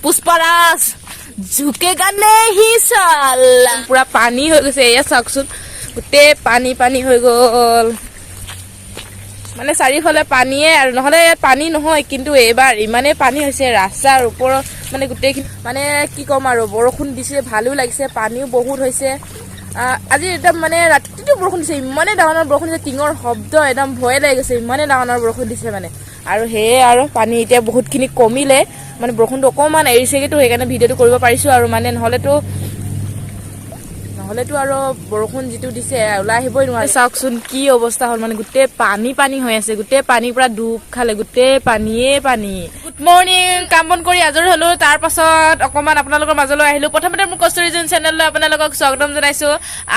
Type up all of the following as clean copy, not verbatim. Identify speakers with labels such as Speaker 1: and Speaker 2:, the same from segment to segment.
Speaker 1: পুষ্পাৰাজ ঝুকেগা নেহি সালা পুৰা পানী হৈ গৈছে এয়া চাওকচোন গোটেই পানী পানী হৈ গ'ল মানে চাৰিওফালে পানীয়ে আৰু নহলে ইয়াত পানী নহয় কিন্তু এইবাৰ ইমানে পানী হৈছে ৰাস্তাৰ ওপৰত মানে গোটেইখিনি মানে কি ক'ম আৰু বৰষুণ দিছে ভালো লাগিছে পানীও বহুত হৈছে আজি একদম মানে ৰাতিটো বৰষুণ দিছে ইমানে ডাঙৰ বৰষুণ দিছে টিঙৰ শব্দ একদম ভয় লাগি গৈছে ইমানে ডাঙৰ বৰষুণ দিছে মানে আৰু সেয়ে আৰু পানী এতিয়া বহুতখিনি কমিলে মানে বৰষুণটো অকণমান এৰিছেগেতো সেইকাৰণে ভিডিঅ'টো কৰিব পাৰিছো আৰু মানে নহ'লেতো আৰু বৰষুণ যিটো দিছে ওলাই আহিবই নোৱাৰে চাওকচোন কি অৱস্থা হ'ল মানে গোটেই পানী পানী হৈ আছে গোটেই পানীৰ পৰা ডুব খালে গোটেই পানীয়ে পানী গুড মৰ্ণিং কাম বন কৰি আজৰি হলো তাৰ পাছত অকণমান আপোনালোকৰ মাজলৈ আহিলো প্ৰথমতে মোৰ কষ্টুৰী জোন চেনেললৈ আপোনালোকক স্বাগতম জনাইছো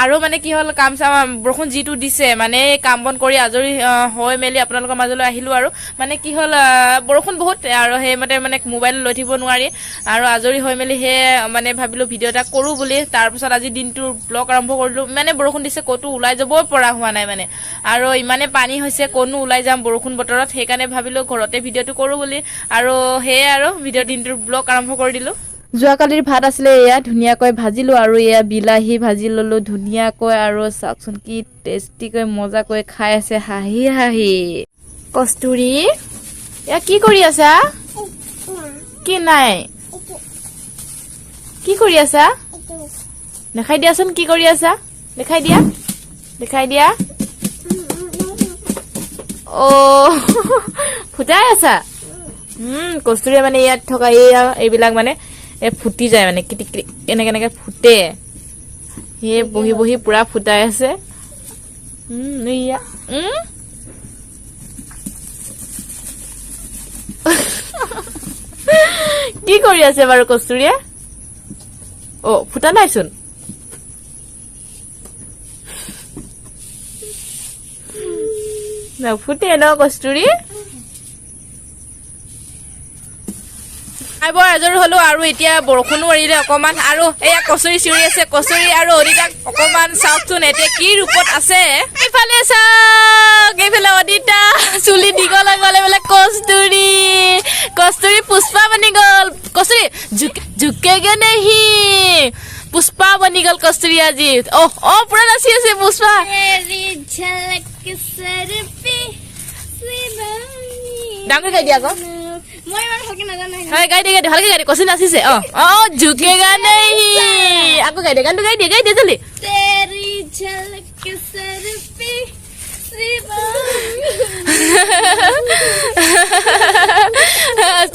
Speaker 1: আৰু মানে কি হ'ল কাম চাম বৰষুণ যিটো দিছে মানে কাম বন কৰি আজৰি হৈ মেলি আপোনালোকৰ মাজলৈ আহিলো আৰু মানে কি হ'ল বৰষুণ বহুত আৰু সেইমতে মানে মোবাইল লৈ থাকিব নোৱাৰি আৰু আজৰি হৈ মেলি হে মানে ভাবিলো ভিডিঅ' এটা কৰো বুলি তাৰ পাছত আজি দিনটো ব্লগ আৰম্ভ কৰিলো মানে বৰষুণ দিছে ক'তো ওলাই যাবই পৰা হোৱা নাই মানে আৰু ইমানে পানী হৈছে কোনো ওলাই যাম বৰষুণ বতৰত সেইকাৰণে ভাবিলো ঘৰতে ভিডিঅ'টো কৰো বুলি আৰু সেয়ে আৰু ভিডিঅ' দিনটোৰ ব্লগ আৰম্ভ কৰি দিলো যোৱাকালিৰ ভাত আছিলে এয়া ধুনীয়াকৈ ভাজিলো আৰু এয়া বিলাহী ভাজি ললো ধুনীয়াকৈ আৰু চাওকচোন কি টেষ্টিকৈ মজাকৈ খাই আছে হাঁহি হাঁহি কষ্টুৰী এয়া কি কৰি আছা কি নাই কি কৰি আছা দেখাই দিয়াচোন কি কৰি আছা দেখাই দিয়া অ ফুটাই আছা কষ্টুৰিয়ে মানে ইয়াত থকা এইবিলাক মানে ফুটি যায় মানে কিটিকি এনেকে ফুটে সেয়ে বহি বহি পুৰা ফুটাই আছে কি কৰি আছে বাৰু কষ্টুৰিয়ে অ ফুটা নাইচোন ফুটে ন কষ্টুৰি খাই বৰ আজৰি হলো আৰু এতিয়া বৰষুণো এৰিলে অকমান আৰু এয়া কচুৰি চিঞৰি আছে কচুৰি আৰু অনিতাক অকমান চাওকচোন এতিয়া কি ৰূপত আছে এইফালে চাওক এইফালে অনিতা চুলি দীঘল গ'ল এইফালে কষ্টুৰি পুষ্পা বনি গ'ল কচুৰি ঝুকেগা নেহি পুষ্পা বনি গ'ল কষ্টুৰি আজি অ পুৰা নাচি আছে পুষ্পা ডাঙৰ গাই দিয়া আকৌ হয় গাই দিয়ে ভালকে গাই দিয়ে কচি নাচিছে অ ঝুকেগা নেহি আকৌ গাই দিয়ে গানটো গাই দিয়ে জলদি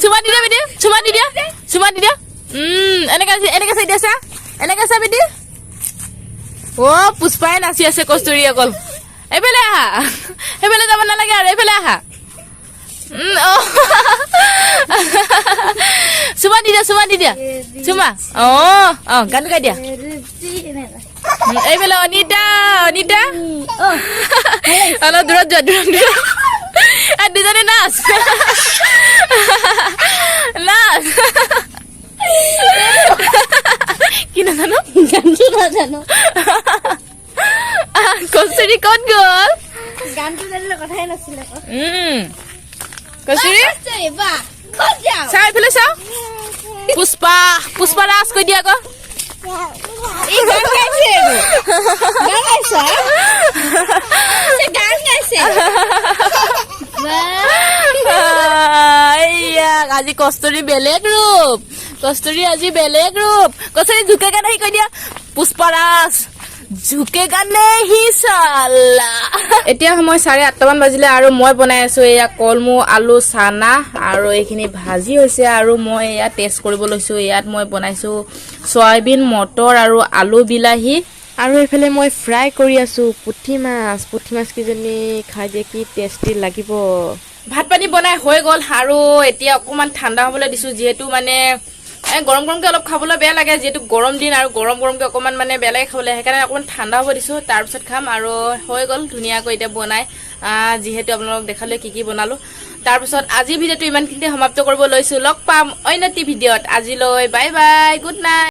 Speaker 1: চুমা দি দিয়া এনেকে চাই দিয়া এনেকে চা বিদি অ পুষ্পাই নাচি আছে কষ্টুৰি অকল এইফালে আহা সেইফালে যাব নালাগে আৰু এইফালে আহা চুমা দি দিয়া চুমা গানটো গাই দিয়া এইফালে অনিতা অলপ দূৰত যোৱা দুজনে নাচ কি নাজানো কষ্টুৰি ক'ত গ'ল
Speaker 2: গানটো জানিলে কথাই নাছিলে
Speaker 1: কষ্টুৰি চা এইফালে চাও পুষ্পাৰাজ কৈ দিয়া আকৌ আজি কষ্টুৰি বেলেগ ৰূপ কষ্টুৰি ঝুকেগা নেহি কৈ দিয়া পুষ্পাৰাজ ঝুকেগা নেহি সালা এতিয়া সময় 8:30 মান বাজিলে আৰু মই বনাই আছো এয়া কলমু আলু চানা আৰু এইখিনি ভাজি হৈছে আৰু মই এয়া টেষ্ট কৰিব লৈছো ইয়াত মই বনাইছো সয়াবিন মটৰ আৰু আলু বিলাহী আৰু এইফালে মই ফ্ৰাই কৰি আছো পুঠি মাছ কিজনী খাই দিয়ে কি টেষ্টি লাগিব ভাত পানী বনাই হৈ গ'ল আৰু এতিয়া অকমান ঠাণ্ডা হ'বলৈ দিছো যিহেতু মানে গৰমকে অলপ খাবলৈ বেয়া লাগে যেহেতু গৰম দিন আৰু গৰমকে অকমান মানে বেয়া লাগে খাবলৈ সেইকাৰণে অকমান ঠাণ্ডা হ'ব দিছো তাৰ পিছত খাম আৰু হৈ গ'ল ধুনীয়াকৈ এতিয়া বনাই যিহেতু আপোনালোকক দেখালে কি বনালো তাৰ পিছত আজি ভিডিঅ'টো ইমানখিনিতে সমাপ্ত কৰিব লৈছো লগ পাম অন্য এটি ভিডিঅ'ত আজিলৈ বাই বাই গুড নাইট